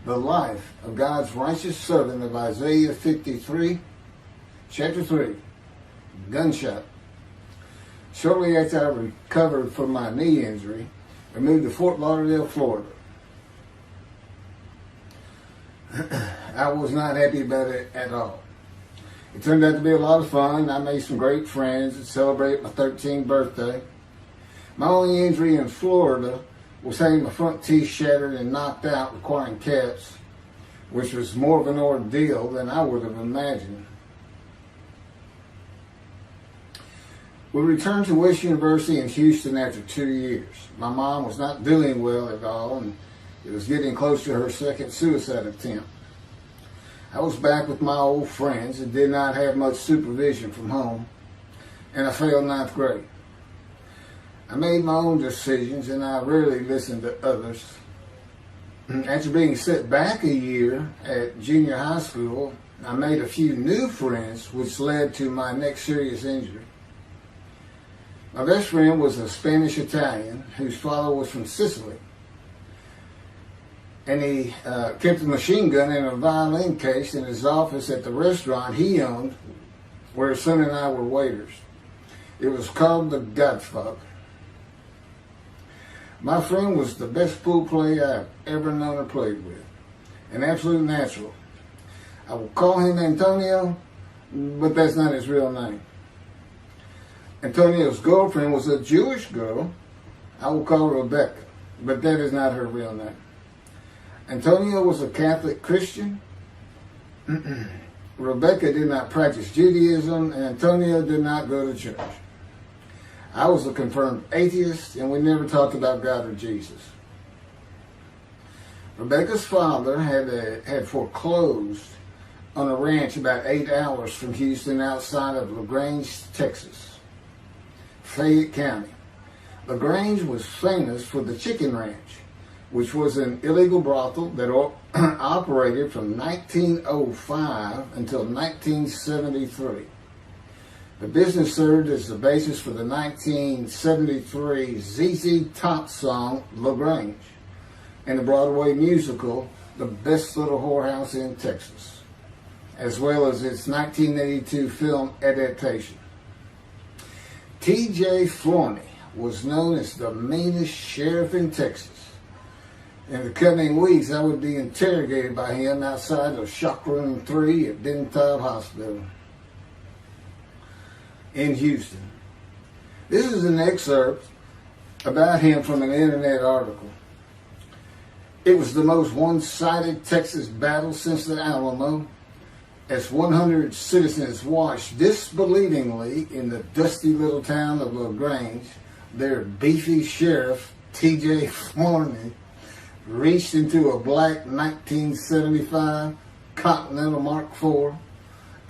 the life of God's righteous servant of Isaiah 53, chapter 3, gunshot. Shortly after I recovered from my knee injury, I moved to Fort Lauderdale, Florida. I was not happy about it at all. It turned out to be a lot of fun. I made some great friends and celebrated my 13th birthday. My only injury in Florida was having my front teeth shattered and knocked out, requiring caps, which was more of an ordeal than I would have imagined. We returned to West University in Houston after 2 years. My mom was not doing well at all, and it was getting close to her second suicide attempt. I was back with my old friends and did not have much supervision from home, and I failed ninth grade. I made my own decisions, and I rarely listened to others. After being set back a year at junior high school, I made a few new friends, which led to my next serious injury. My best friend was a Spanish Italian whose father was from Sicily. And he kept a machine gun in a violin case in his office at the restaurant he owned, where his son and I were waiters. It was called The Godfather. My friend was the best pool player I've ever known or played with, an absolute natural. I will call him Antonio, but that's not his real name. Antonio's girlfriend was a Jewish girl. I will call her Rebecca, but that is not her real name. Antonio was a Catholic Christian. Rebecca did not practice Judaism, and Antonio did not go to church. I was a confirmed atheist, and we never talked about God or Jesus. Rebecca's father had foreclosed on a ranch about 8 hours from Houston outside of LaGrange, Texas, Fayette County. LaGrange was famous for the Chicken Ranch, which was an illegal brothel that operated from 1905 until 1973. The business served as the basis for the 1973 ZZ Top song, LaGrange, and the Broadway musical, The Best Little Whorehouse in Texas, as well as its 1982 film adaptation. T.J. Florney was known as the meanest sheriff in Texas. In the coming weeks, I would be interrogated by him outside of Shock Room 3 at Dental Hospital in Houston. This is an excerpt about him from an internet article. It was the most one-sided Texas battle since the Alamo, as 100 citizens watched disbelievingly in the dusty little town of LaGrange, their beefy sheriff, T.J. Florney, reached into a black 1975 Continental Mark IV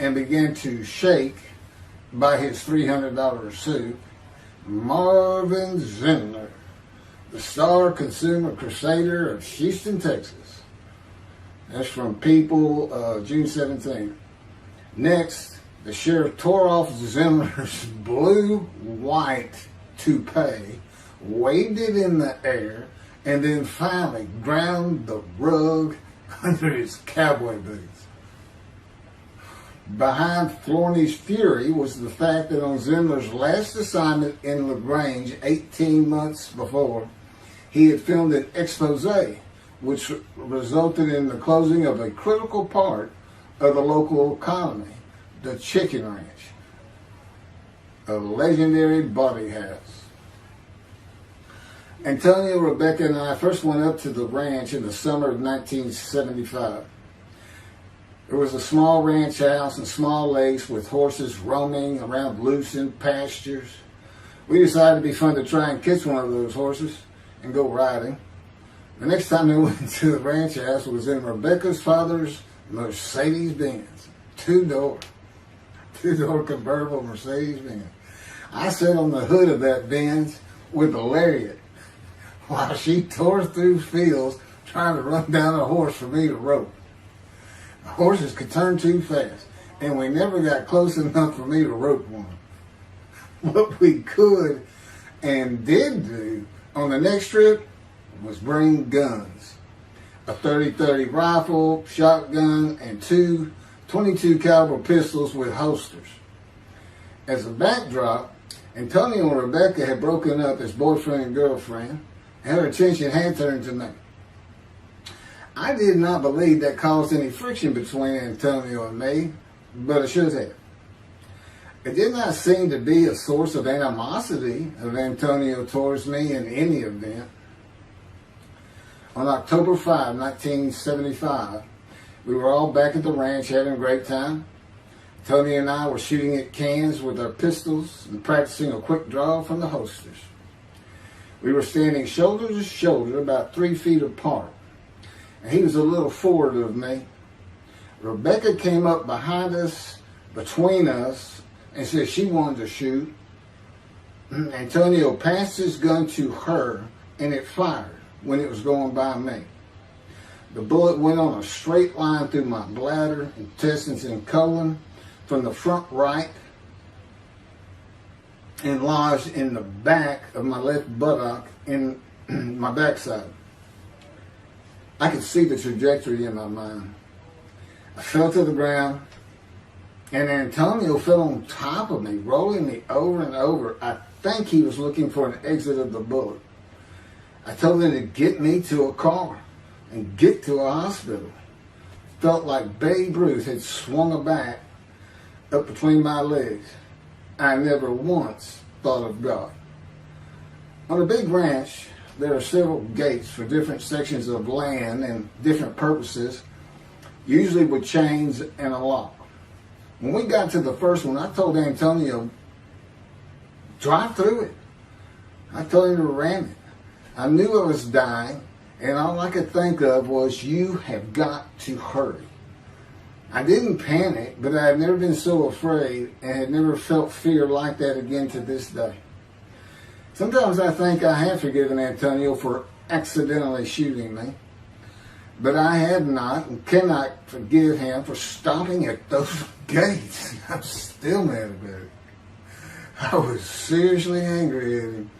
and began to shake by his $300 suit Marvin Zindler, the star consumer crusader of Houston, Texas. That's from People, June 17th. Next, the sheriff tore off Zindler's blue-white toupee, waved it in the air, and then finally ground the rug under his cowboy boots. Behind Florney's fury was the fact that on Zindler's last assignment in LaGrange 18 months before, he had filmed an expose, which resulted in the closing of a critical part of the local economy, the Chicken Ranch, a legendary body house. Antonio, Rebecca, and I first went up to the ranch in the summer of 1975. There was a small ranch house and small lakes with horses roaming around loose in pastures. We decided it'd be fun to try and catch one of those horses and go riding. The next time we went to the ranch house was in Rebecca's father's Mercedes-Benz, two-door convertible Mercedes-Benz. I sat on the hood of that Benz with a lariat while she tore through fields trying to run down a horse for me to rope. The horses could turn too fast, and we never got close enough for me to rope one. What we could and did do on the next trip was bring guns. a 30-30 rifle, shotgun, and two 22 caliber pistols with holsters. As a backdrop, Antonio and Rebecca had broken up as boyfriend and girlfriend, and her attention had turned to me. I did not believe that caused any friction between Antonio and me, but it should have. It did not seem to be a source of animosity of Antonio towards me in any event. On October 5, 1975, we were all back at the ranch having a great time. Tony and I were shooting at cans with our pistols and practicing a quick draw from the holsters. We were standing shoulder to shoulder about 3 feet apart, and he was a little forward of me. Rebecca came up behind us, between us, and said she wanted to shoot. Antonio passed his gun to her, and it fired when it was going by me. The bullet went on a straight line through my bladder, intestines, and colon from the front right and lodged in the back of my left buttock in my backside. I could see the trajectory in my mind. I fell to the ground, and Antonio fell on top of me, rolling me over and over. I think he was looking for an exit of the bullet. I told him to get me to a car and get to a hospital. Felt like Babe Ruth had swung a bat up between my legs. I never once thought of God. On a big ranch, there are several gates for different sections of land and different purposes, usually with chains and a lock. When we got to the first one, I told Antonio, drive through it. I told him to ram it. I knew I was dying, and all I could think of was, you have got to hurry. I didn't panic, but I had never been so afraid and had never felt fear like that again to this day. Sometimes I think I have forgiven Antonio for accidentally shooting me, but I have not and cannot forgive him for stopping at those gates. I'm still mad about it. I was seriously angry at him.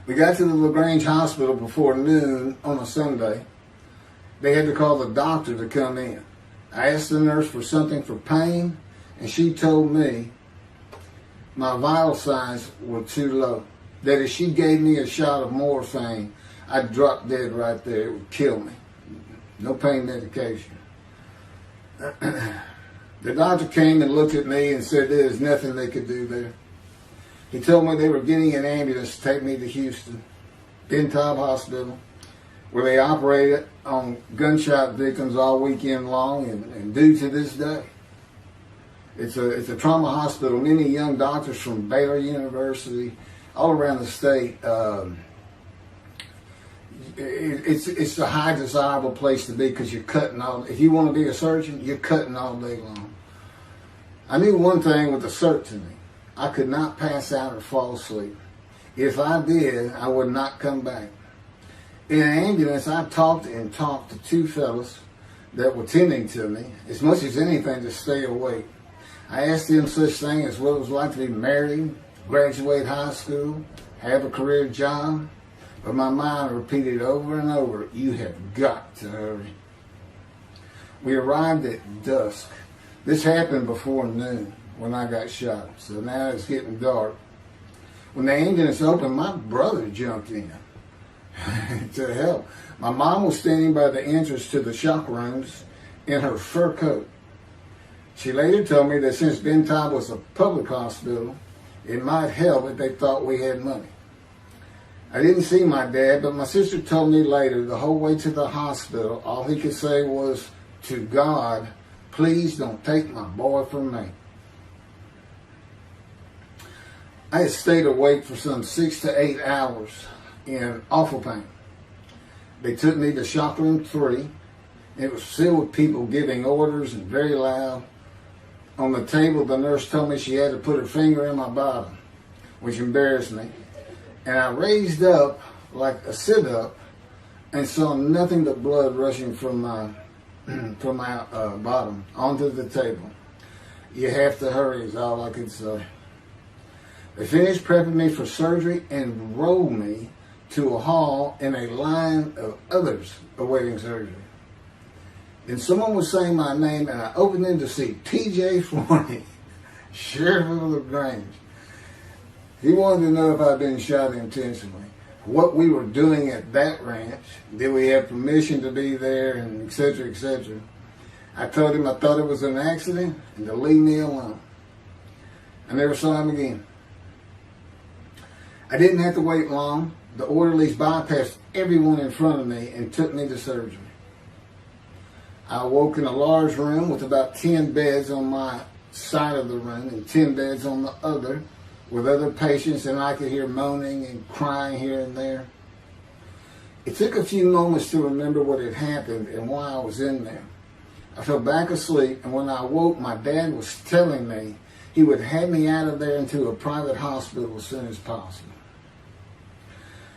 We got to the LaGrange Hospital before noon on a Sunday. They had to call the doctor to come in. I asked the nurse for something for pain, and she told me my vital signs were too low. That if she gave me a shot of morphine, I'd drop dead right there. It would kill me. No pain medication. The doctor came and looked at me and said there's nothing they could do there. He told me they were getting an ambulance to take me to Houston, Ben Taub Hospital, where they operated on gunshot victims all weekend long and do to this day. It's a trauma hospital. Many young doctors from Baylor University, all around the state. It's a high desirable place to be because you're cutting all. If you want to be a surgeon, you're cutting all day long. I knew one thing with a certainty. I could not pass out or fall asleep. If I did, I would not come back. In an ambulance, I talked to two fellas that were tending to me, as much as anything to stay awake. I asked them such things as what it was like to be married, graduate high school, have a career job, but my mind repeated over and over, you have got to hurry. We arrived at dusk. This happened before noon when I got shot, so now it's getting dark. When the ambulance opened, my brother jumped in to help. My mom was standing by the entrance to the shock rooms in her fur coat. She later told me that since Ben Taub was a public hospital, it might help if they thought we had money. I didn't see my dad, but my sister told me later, the whole way to the hospital, all he could say was, to God, please don't take my boy from me. I had stayed awake for some 6 to 8 hours in awful pain. They took me to shock room 3. It was filled with people giving orders and very loud. On the table, the nurse told me she had to put her finger in my bottom, which embarrassed me. And I raised up like a sit-up and saw nothing but blood rushing from my bottom onto the table. You have to hurry is all I could say. They finished prepping me for surgery and rolled me to a hall in a line of others awaiting surgery. And someone was saying my name, and I opened in to see T.J. Forney, Sheriff of LaGrange. He wanted to know if I'd been shot intentionally, what we were doing at that ranch, did we have permission to be there, and et cetera, et cetera. I told him I thought it was an accident and to leave me alone. I never saw him again. I didn't have to wait long. The orderlies bypassed everyone in front of me and took me to surgery. I awoke in a large room with about 10 beds on my side of the room and 10 beds on the other with other patients, and I could hear moaning and crying here and there. It took a few moments to remember what had happened and why I was in there. I fell back asleep, and when I awoke, my dad was telling me he would have me out of there into a private hospital as soon as possible.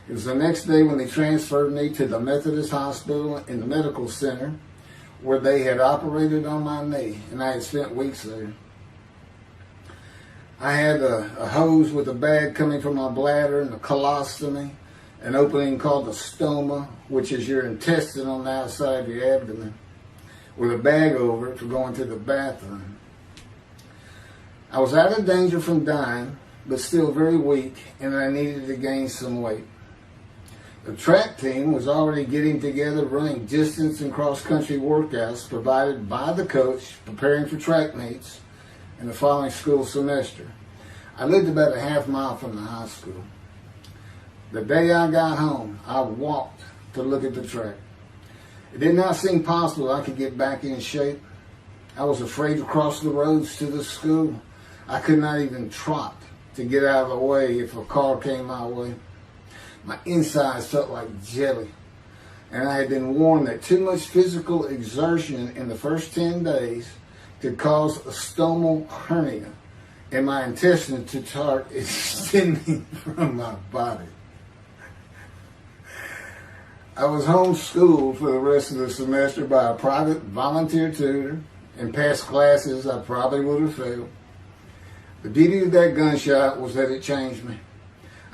It was the next day when they transferred me to the Methodist Hospital in the medical center, where they had operated on my knee, and I had spent weeks there. I had a hose with a bag coming from my bladder and a colostomy, an opening called the stoma, which is your intestine on the outside of your abdomen, with a bag over it for going to the bathroom. I was out of danger from dying, but still very weak, and I needed to gain some weight. The track team was already getting together, running distance and cross-country workouts provided by the coach, preparing for track meets in the following school semester. I lived about a half mile from the high school. The day I got home, I walked to look at the track. It did not seem possible I could get back in shape. I was afraid to cross the roads to the school. I could not even trot to get out of the way if a car came my way. My insides felt like jelly, and I had been warned that too much physical exertion in the first 10 days could cause a stomal hernia and my intestines to start extending from my body. I was homeschooled for the rest of the semester by a private volunteer tutor, and passed classes I probably would have failed. The beauty of that gunshot was that it changed me.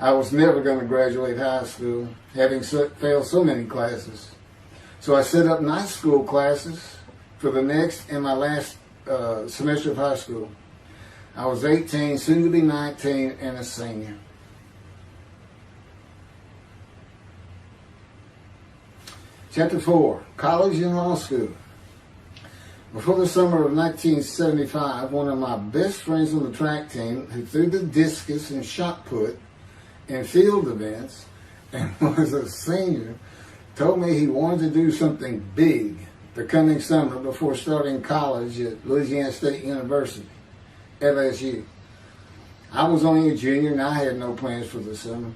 I was never going to graduate high school, having failed so many classes. So I set up night school classes for the next and my last semester of high school. I was 18, soon to be 19, and a senior. Chapter 4, College and Law School. Before the summer of 1975, one of my best friends on the track team, who threw the discus and shot put in field events and was a senior, told me he wanted to do something big the coming summer before starting college at Louisiana State University, LSU. I was only a junior and I had no plans for the summer.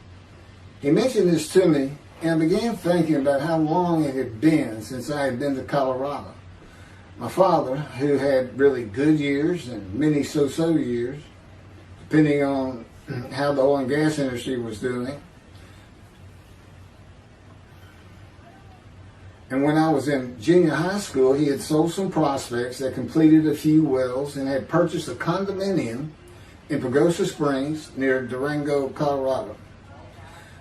He mentioned this to me, and I began thinking about how long it had been since I had been to Colorado. My father, who had really good years and many so-so years, depending on how the oil and gas industry was doing. And when I was in junior high school, he had sold some prospects that completed a few wells and had purchased a condominium in Pagosa Springs near Durango, Colorado.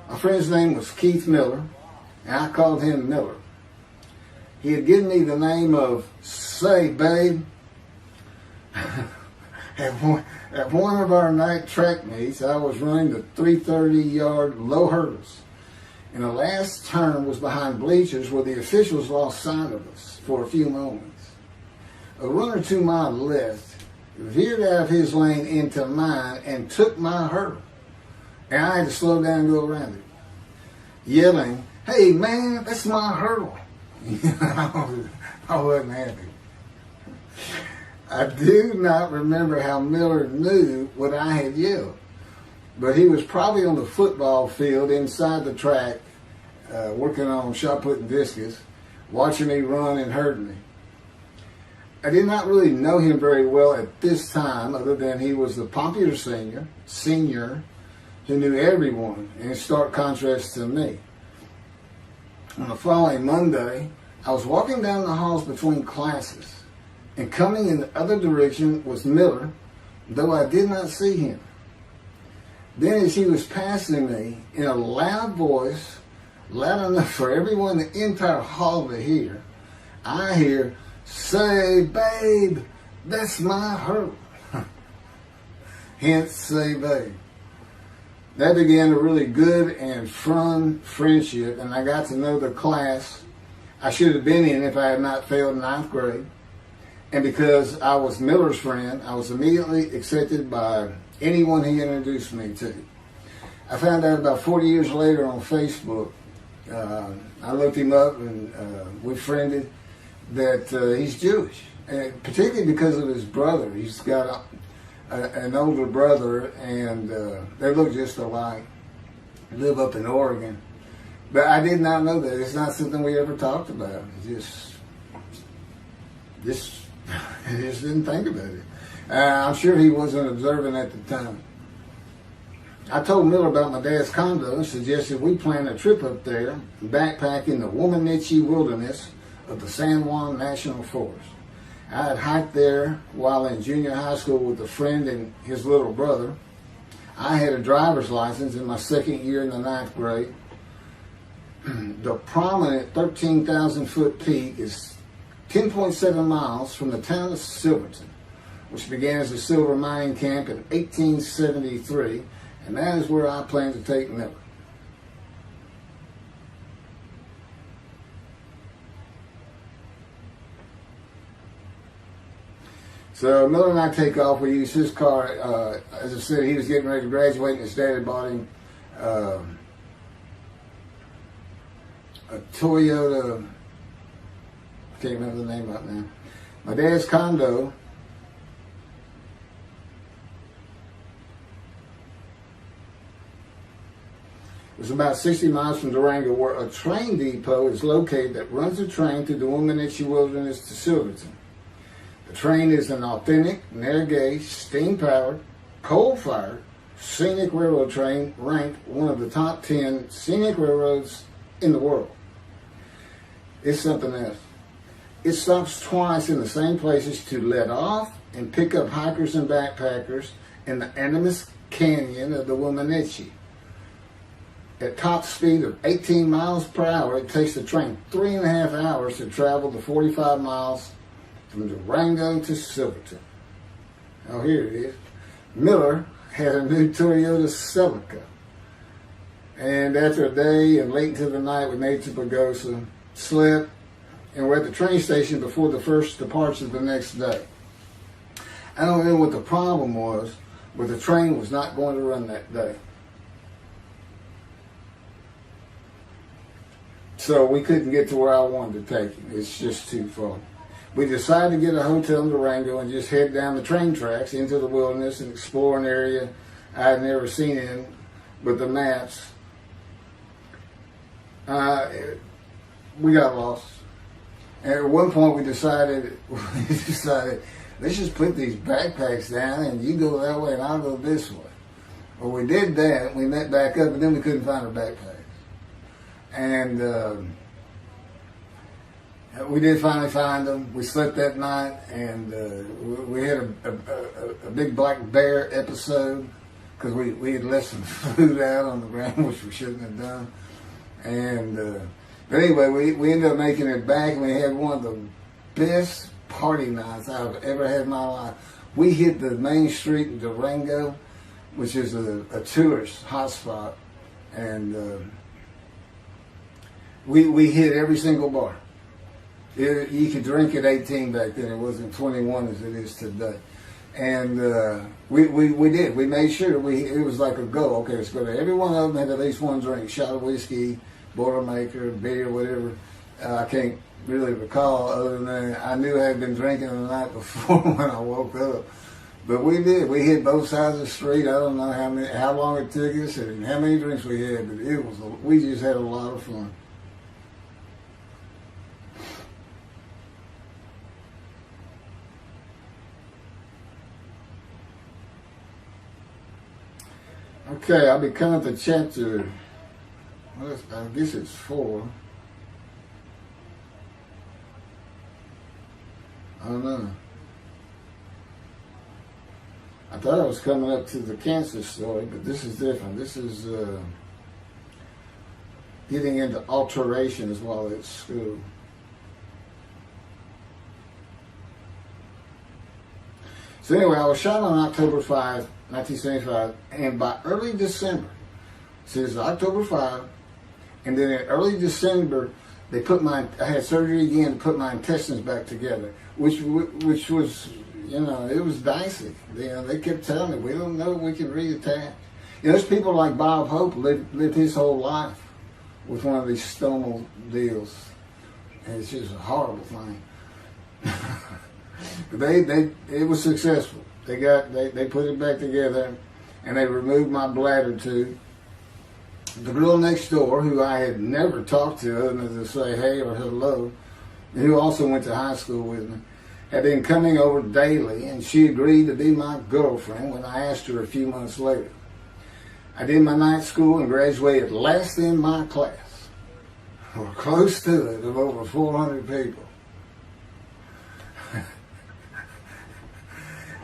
My friend's name was Keith Miller, and I called him Miller. He had given me the name of Say Babe. At one of our night track meets, I was running the 330-yard low hurdles, and the last turn was behind bleachers where the officials lost sight of us for a few moments. A runner to my left veered out of his lane into mine and took my hurdle, and I had to slow down and go around it, yelling, "Hey man, that's my hurdle." I wasn't happy. I do not remember how Miller knew what I had yelled, but he was probably on the football field inside the track, working on shot put and discus, watching me run and hurting me. I did not really know him very well at this time, other than he was the popular senior who knew everyone, in stark contrast to me. On the following Monday, I was walking down the halls between classes, and coming in the other direction was Miller, though I did not see him. Then as he was passing me, in a loud voice, loud enough for everyone in the entire hall to hear, I hear, "Say, babe, that's my hurt." Hence, "Say, babe." That began a really good and fun friendship, and I got to know the class I should have been in if I had not failed ninth grade. And because I was Miller's friend, I was immediately accepted by anyone he introduced me to. I found out about 40 years later on Facebook. I looked him up and we friended that he's Jewish, and particularly because of his brother. He's got an older brother, and they look just alike. Live up in Oregon. But I did not know that. It's not something we ever talked about. Just I just didn't think about it. I'm sure he wasn't observant at the time. I told Miller about my dad's condo and suggested we plan a trip up there and backpack in the Womanichi wilderness of the San Juan National Forest. I had hiked there while in junior high school with a friend and his little brother. I had a driver's license in my second year in the ninth grade. The prominent 13,000 foot peak is 10.7 miles from the town of Silverton, which began as a silver mining camp in 1873, and that is where I plan to take Miller. So Miller and I take off. We use his car. As I said, he was getting ready to graduate, and his dad had bought him a Toyota. I can't remember the name right now. My dad's condo was about 60 miles from Durango, where a train depot is located that runs a train through the Womanichi Wilderness to Silverton. The train is an authentic, narrow-gauge, steam-powered, coal-fired, scenic railroad train ranked one of the top 10 scenic railroads in the world. It's something else. It stops twice in the same places to let off and pick up hikers and backpackers in the Animas Canyon of the Womanichi. At top speed of 18 miles per hour, it takes the train 3.5 hours to travel the 45 miles from Durango to Silverton. Oh, here it is. Miller had a new Toyota Celica. And after a day and late into the night, we made to Pagosa, slept, and we're at the train station before the first departure the next day. I don't know what the problem was, but the train was not going to run that day. So we couldn't get to where I wanted to take him. It's just too far. We decided to get a hotel in Durango and just head down the train tracks into the wilderness and explore an area I had never seen in with the maps. We got lost. And at one point we decided, let's just put these backpacks down and you go that way and I'll go this way. Well, we did that. We met back up, and then we couldn't find our backpacks. And we did finally find them. We slept that night, and we had a big black bear episode because we had left some food out on the ground, which we shouldn't have done. And but anyway, we ended up making it back, and we had one of the best party nights I've ever had in my life. We hit the main street in Durango, which is a tourist hotspot, and we hit every single bar. You could drink at 18 back then. It wasn't 21 as it is today. And we did. We made sure it was like a go. Okay, let's go to every one of them had at least one drink, shot of whiskey, Boilermaker, beer, whatever. I can't really recall other than I knew I had been drinking the night before when I woke up. But we did. We hit both sides of the street. I don't know how long it took us and how many drinks we had, but we just had a lot of fun. Okay, I'll be coming to chapter, I guess it's 4. I don't know. I thought I was coming up to the cancer story, but this is different. This is getting into alterations while at school. So anyway, I was shot on October 5, 1975, and by early December, so this is October 5, and then in early December, I had surgery again to put my intestines back together, which was, it was dicey. They kept telling me, we don't know if we can reattach. There's people like Bob Hope lived his whole life with one of these stomal deals. And it's just a horrible thing. It was successful. They put it back together, and they removed my bladder tube. The girl next door, who I had never talked to other than to say hey or hello, and who also went to high school with me, had been coming over daily, and she agreed to be my girlfriend when I asked her a few months later. I did my night school and graduated last in my class, or close to it, of over 400 people.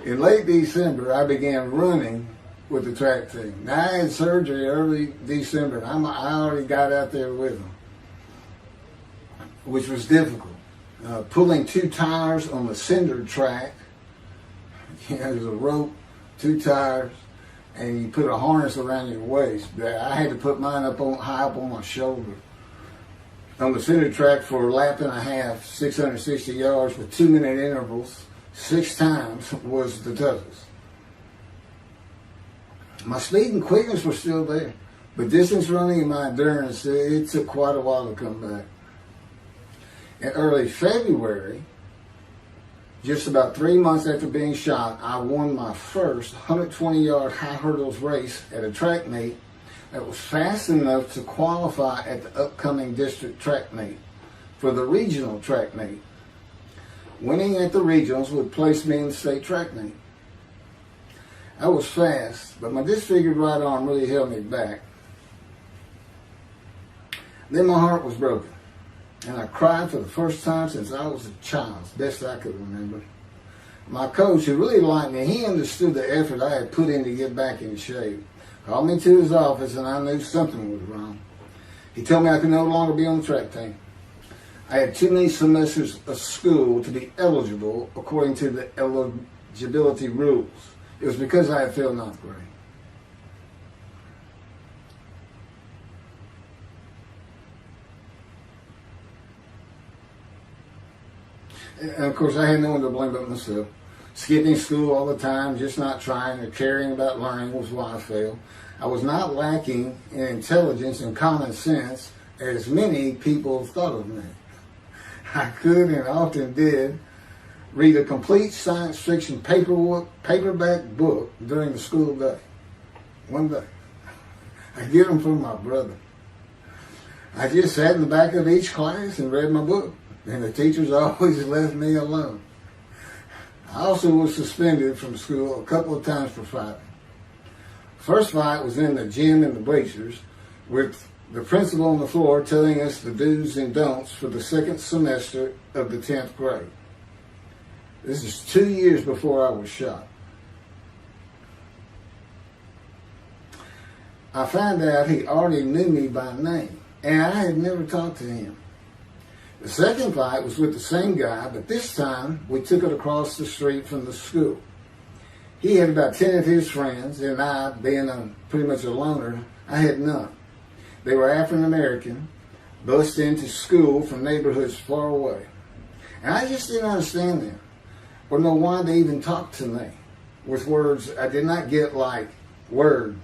In late December, I began running with the track team. Now, I had surgery early December. I already got out there with them, which was difficult. Pulling 2 tires on the cinder track. There's a rope, 2 tires, and you put a harness around your waist. I had to put mine high up on my shoulder. On the cinder track for a lap and a half, 660 yards with 2-minute intervals, 6 times was the toughest. My speed and quickness were still there, but distance running and my endurance, it took quite a while to come back. In early February, just about 3 months after being shot, I won my first 120-yard high hurdles race at a track meet that was fast enough to qualify at the upcoming district track meet for the regional track meet. Winning at the regionals would place me in the state track meet. I was fast, but my disfigured right arm really held me back. Then my heart was broken, and I cried for the first time since I was a child, as best I could remember. My coach, who really liked me, he understood the effort I had put in to get back in shape. Called me to his office, and I knew something was wrong. He told me I could no longer be on the track team. I had too many semesters of school to be eligible according to the eligibility rules. It was because I had failed 9th grade. And of course, I had no one to blame but myself. Skipping school all the time, just not trying or caring about learning was why I failed. I was not lacking in intelligence and common sense, as many people thought of me. I could and often did read a complete science fiction paperback book during the school day. One day. I get them from my brother. I just sat in the back of each class and read my book, and the teachers always left me alone. I also was suspended from school a couple of times for fighting. First fight was in the gym in the bleachers with the principal on the floor telling us the do's and don'ts for the second semester of the 10th grade. This is 2 years before I was shot. I found out he already knew me by name, and I had never talked to him. The second fight was with the same guy, but this time we took it across the street from the school. He had about 10 of his friends, and I, being pretty much a loner, I had none. They were African American, bused into school from neighborhoods far away. And I just didn't understand them, or know why they even talked to me with words I did not get, like word,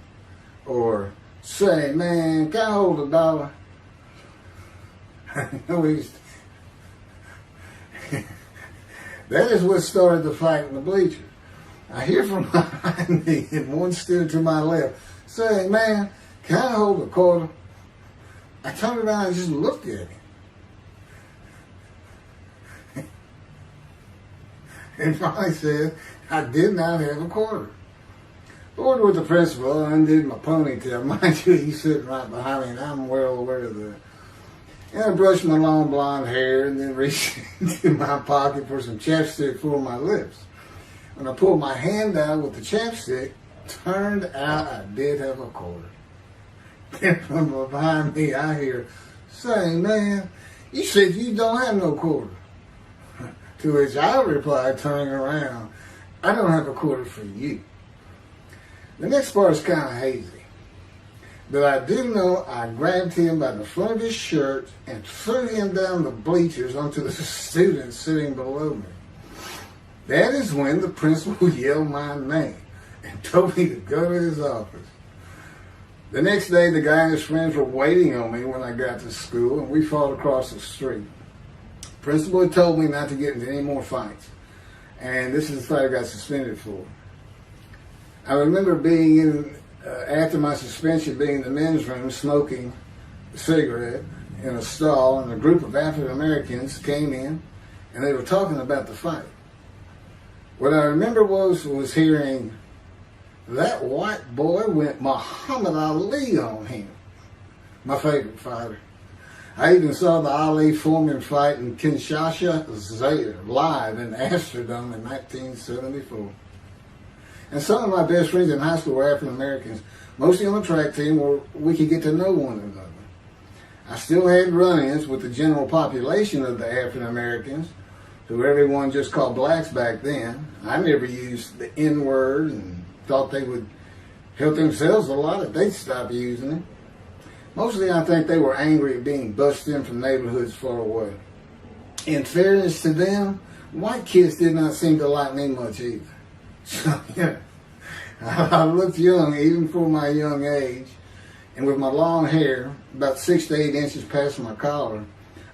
or say, man, can I hold $1? That is what started the fight in the bleachers. I hear from behind me, and one stood to my left, say, man, can I hold $1? I turned around and just looked at him. And finally said, I did not have $1. Ordered with the principal, I undid my ponytail. Mind you, he's sitting right behind me, and I'm well aware of that. And I brushed my long blonde hair and then reached into my pocket for some chapstick for my lips. When I pulled my hand out with the chapstick, turned out I did have a quarter. Then from behind me, I hear, "Say, man, you said you don't have no quarter." To which I replied, turning around, "I don't have a quarter for you." The next part is kind of hazy. But I do know I grabbed him by the front of his shirt and threw him down the bleachers onto the students sitting below me. That is when the principal yelled my name and told me to go to his office. The next day, the guy and his friends were waiting on me when I got to school, and we fought across the street. The principal had told me not to get into any more fights, and this is the fight I got suspended for. I remember being in, after my suspension, being in the men's room smoking a cigarette in a stall, and a group of African Americans came in, and they were talking about the fight. What I remember was hearing, "That white boy went Muhammad Ali on him." My favorite fighter. I even saw the Ali-Foreman fight in Kinshasa, Zaire, live in Amsterdam in 1974. And some of my best friends in high school were African Americans, mostly on the track team where we could get to know one another. I still had run-ins with the general population of the African Americans, who everyone just called blacks back then. I never used the N-word and thought they would help themselves a lot if they'd stop using it. Mostly I think they were angry at being bussed in from neighborhoods far away. In fairness to them, white kids did not seem to like me much either. So, yeah, I looked young even for my young age, and with my long hair, about 6 to 8 inches past my collar,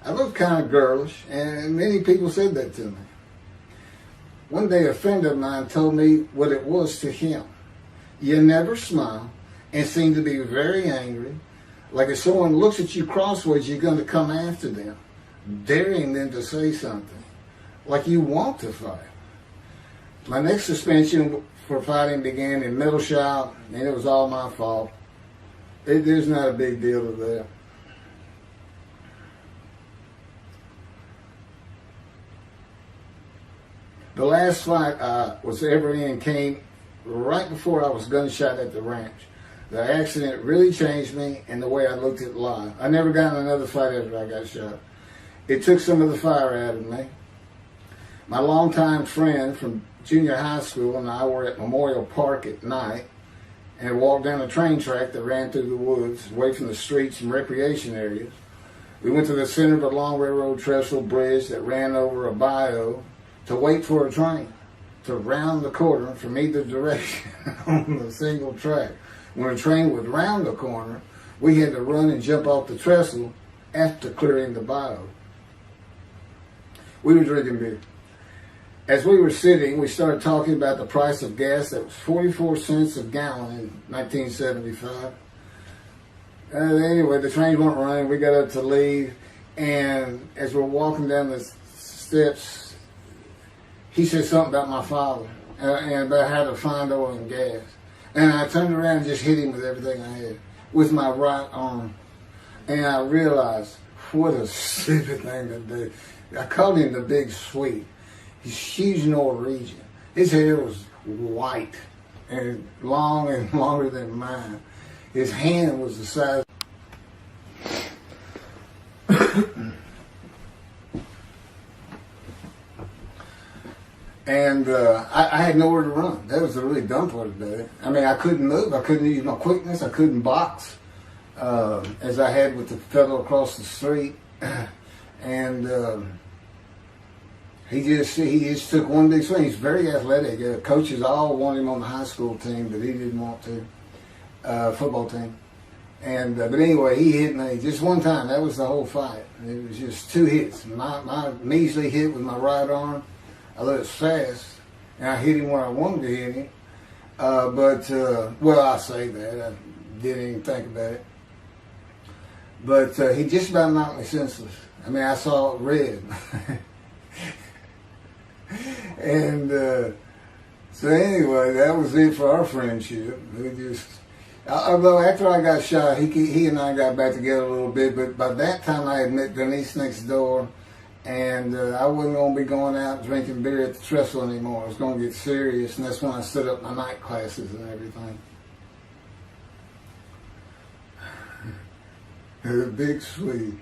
I looked kind of girlish, and many people said that to me. One day a friend of mine told me what it was to him. You never smile and seem to be very angry, like if someone looks at you crossways, you're going to come after them, daring them to say something, like you want to fight. My next suspension for fighting began in middle shop, and it was all my fault. There's not a big deal to that. The last fight I was ever in came right before I was gunshot at the ranch. The accident really changed me and the way I looked at life. I never got in another fight after I got shot. It took some of the fire out of me. My longtime friend from junior high school and I were at Memorial Park at night and walked down a train track that ran through the woods, away from the streets and recreation areas. We went to the center of a long railroad trestle bridge that ran over a bayou to wait for a train to round the corner from either direction on the single track. When a train would round the corner, we had to run and jump off the trestle after clearing the bayou. We were drinking beer. As we were sitting, we started talking about the price of gas that was 44 cents a gallon in 1975. Anyway, the trains weren't running. We got up to leave, and as we're walking down the steps, he said something about my father and about how to find oil and gas. And I turned around and just hit him with everything I had, with my right arm. And I realized, what a stupid thing to do. I called him the Big Sweet. He's huge Norwegian. His hair was white and long and longer than mine. His hand was the size. And I had nowhere to run. That was the really dumb part about it. I mean, I couldn't move. I couldn't use my quickness. I couldn't box as I had with the fellow across the street. And he just took one big swing. He's very athletic. Coaches all wanted him on the high school team, but he didn't want to. Football team. And but anyway, he hit me just one time. That was the whole fight. It was just 2 hits. My measly hit with my right arm. I let it fast, and I hit him where I wanted to hit him. Well, I say that. I didn't even think about it. But he just about knocked me senseless. I mean, I saw red. And so anyway, that was it for our friendship. We just, although after I got shot, he and I got back together a little bit. But by that time, I had met Denise next door, And I wasn't going to be going out drinking beer at the trestle anymore. I was going to get serious, and that's when I set up my night classes and everything. The big Swede.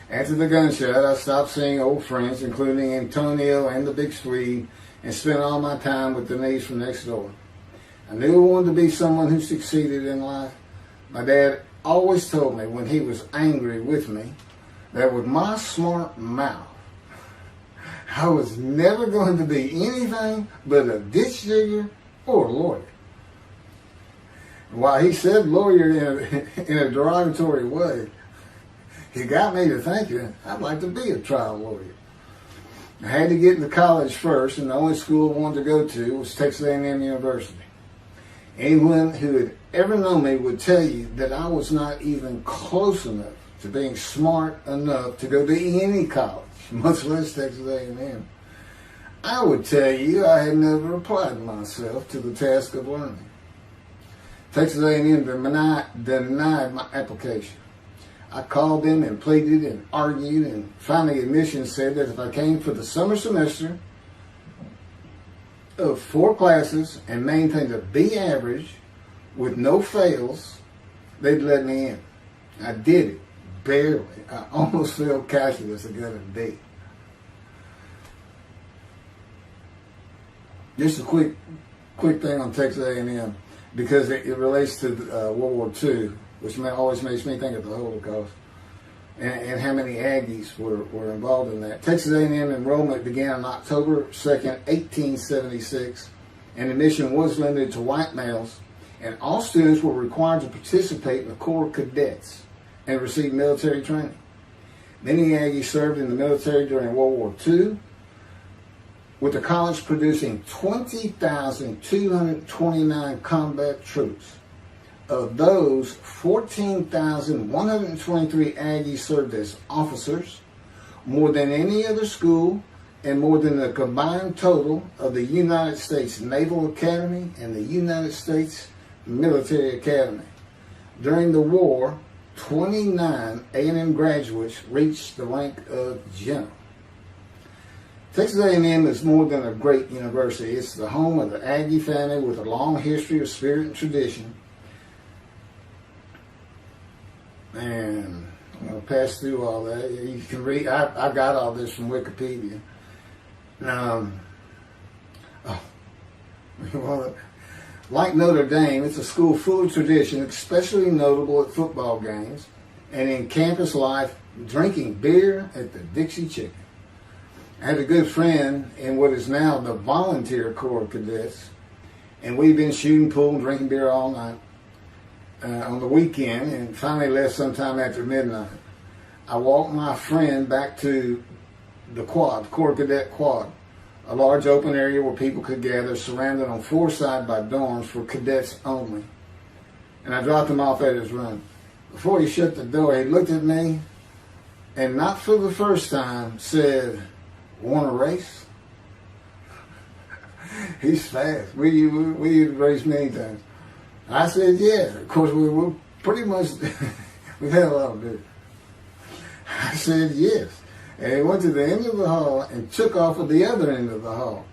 After the gunshot, I stopped seeing old friends, including Antonio and the big Swede, and spent all my time with Denise from next door. I knew I wanted to be someone who succeeded in life. My dad always told me when he was angry with me that with my smart mouth, I was never going to be anything but a ditch digger or a lawyer. While he said lawyer in a derogatory way, he got me to thinking I'd like to be a trial lawyer. I had to get into college first, and the only school I wanted to go to was Texas A&M University. Anyone who had ever known me would tell you that I was not even close enough to being smart enough to go to any college, much less Texas A&M. I would tell you I had never applied myself to the task of learning. Texas A&M denied my application. I called them and pleaded and argued, and finally admissions said that if I came for the summer semester of 4 classes and maintained a B average with no fails, they'd let me in. I did it, barely. I almost failed calculus and got a D. Just a quick thing on Texas A&M, because it relates to World War II, which always makes me think of the Holocaust, and how many Aggies were involved in that. Texas A&M enrollment began on October 2nd, 1876, and admission was limited to white males, and all students were required to participate in the Corps of Cadets and receive military training. Many Aggies served in the military during World War II, with the college producing 20,229 combat troops. Of those, 14,123 Aggies served as officers, more than any other school, and more than the combined total of the United States Naval Academy and the United States Military Academy. During the war, 29 A&M graduates reached the rank of general. Texas A&M is more than a great university. It's the home of the Aggie family with a long history of spirit and tradition. And I'm going to pass through all that. You can read. I got all this from Wikipedia. Like Notre Dame, it's a school full of tradition, especially notable at football games and in campus life, drinking beer at the Dixie Chicken. I had a good friend in what is now the Volunteer Corps of Cadets, and we've been shooting pool and drinking beer all night on the weekend, and finally left sometime after midnight. I walked my friend back to the quad, Corps Cadet Quad, a large open area where people could gather, surrounded on 4 sides by dorms for cadets only. And I dropped him off at his room. Before he shut the door, he looked at me, and not for the first time, said, "Want to race?" He's fast. We raced many times. I said, "Yeah." Of course, we were pretty much, we've had a lot of beer. I said, "Yes." And he went to the end of the hall and took off at the other end of the hall.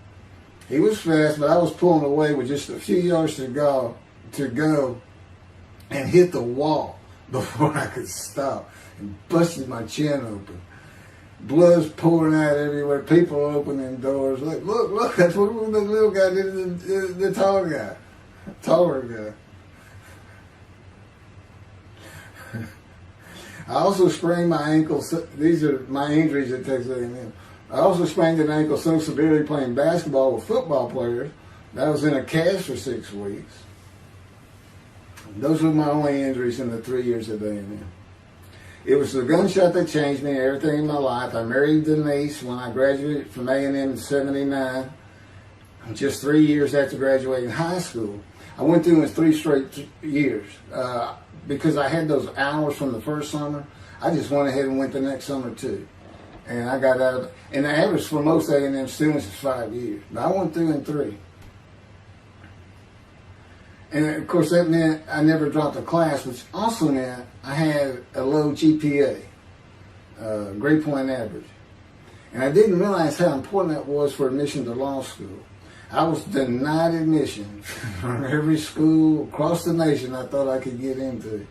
He was fast, but I was pulling away with just a few yards to go, and hit the wall before I could stop and busted my chin open. Blood's pouring out everywhere. People opening doors. Look, that's what the little guy did to the tall guy. Taller guy. I also sprained my ankle. These are my injuries at Texas A&M. I also sprained an ankle so severely playing basketball with football players that I was in a cast for 6 weeks. Those were my only injuries in the 3 years at A&M. It was the gunshot that changed me and everything in my life. I married Denise when I graduated from A&M in '79. Just 3 years after graduating high school. I went through in 3 straight years. Because I had those hours from the first summer, I just went ahead and went the next summer too. And I got out of it. And the average for most A&M students is 5 years. But I went through in 3. And of course that meant I never dropped a class, which also meant I had a low GPA, grade point average. And I didn't realize how important that was for admission to law school. I was denied admission from every school across the nation I thought I could get into.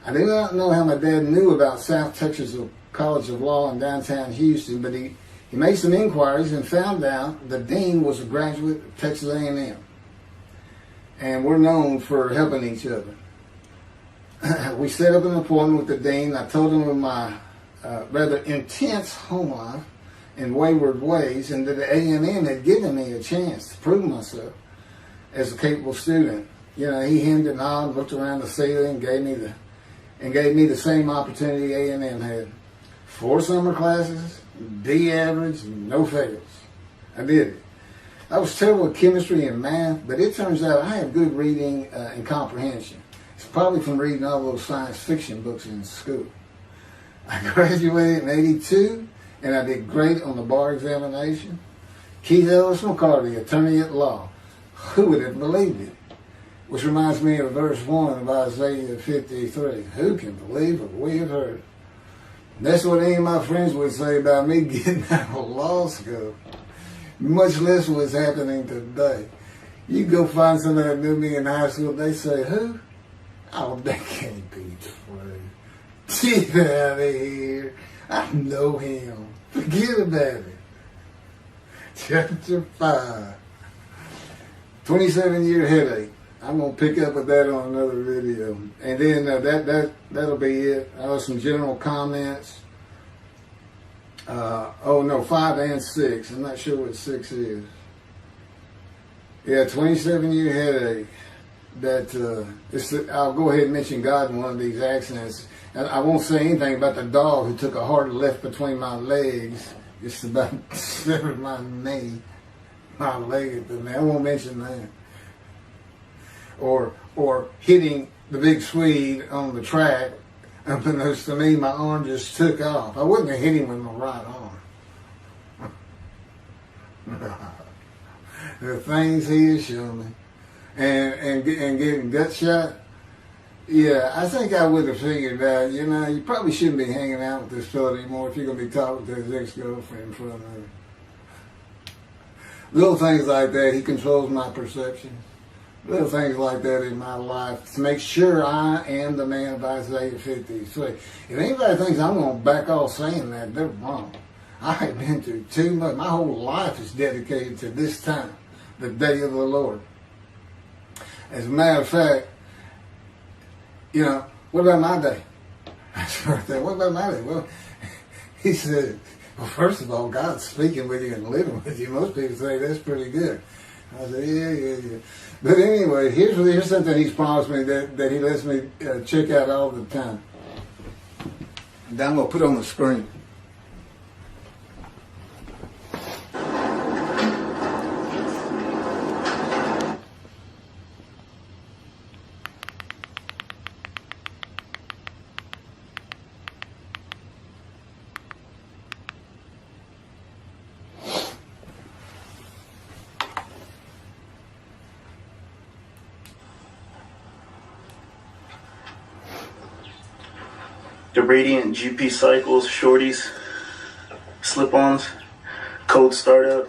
I do not know how my dad knew about South Texas College of Law in downtown Houston, but he made some inquiries and found out the dean was a graduate of Texas A&M. And we're known for helping each other. We set up an appointment with the dean. I told him of my rather intense home life and wayward ways, and that the A&M had given me a chance to prove myself as a capable student. You know, he hemmed and hawed, looked around the ceiling, and gave me the same opportunity A&M had. 4 summer classes, D average, no fails. I did it. I was terrible at chemistry and math, but it turns out I have good reading and comprehension. It's probably from reading all those science fiction books in school. I graduated in '82, and I did great on the bar examination. Keith Ellis McCarty, attorney at law. Who would have believed it? Which reminds me of verse 1 of Isaiah 53. Who can believe what we have heard? That's what any of my friends would say about me getting out of law school. Much less what's happening today. You go find somebody that knew me in high school, they say, who? Oh, that can't be true. Get out of here. I know him. Forget about it. Chapter 5. 27-year headache. I'm going to pick up with that on another video. And then that'll be it. Some general comments. 5 and 6. I'm not sure what 6 is. Yeah, 27-year headache. I'll go ahead and mention God in one of these accidents. And I won't say anything about the dog who took a hard left between my legs. Just about severed my knee, my leg at the knee. I won't mention that. Or hitting the big Swede on the track. Unbeknownst to me, my arm just took off. I wouldn't have hit him with my right arm. The things he has shown me. And getting gut shot. Yeah, I think I would have figured out, you probably shouldn't be hanging out with this fella anymore if you're going to be talking to his ex-girlfriend in front of him. Little things like that, he controls my perception. Little things like that in my life to make sure I am the man of Isaiah 53. If anybody thinks I'm going to back off saying that, they're wrong. I have been through too much. My whole life is dedicated to this time, the day of the Lord. As a matter of fact, what about my day? What about my day? Well, he said, well, first of all, God's speaking with you and living with you. Most people say that's pretty good. I said, yeah. But anyway, here's something he's promised me that he lets me check out all the time. And I'm going to put on the screen. The Radiant GP Cycles, Shorties, Slip-Ons, Code Startup,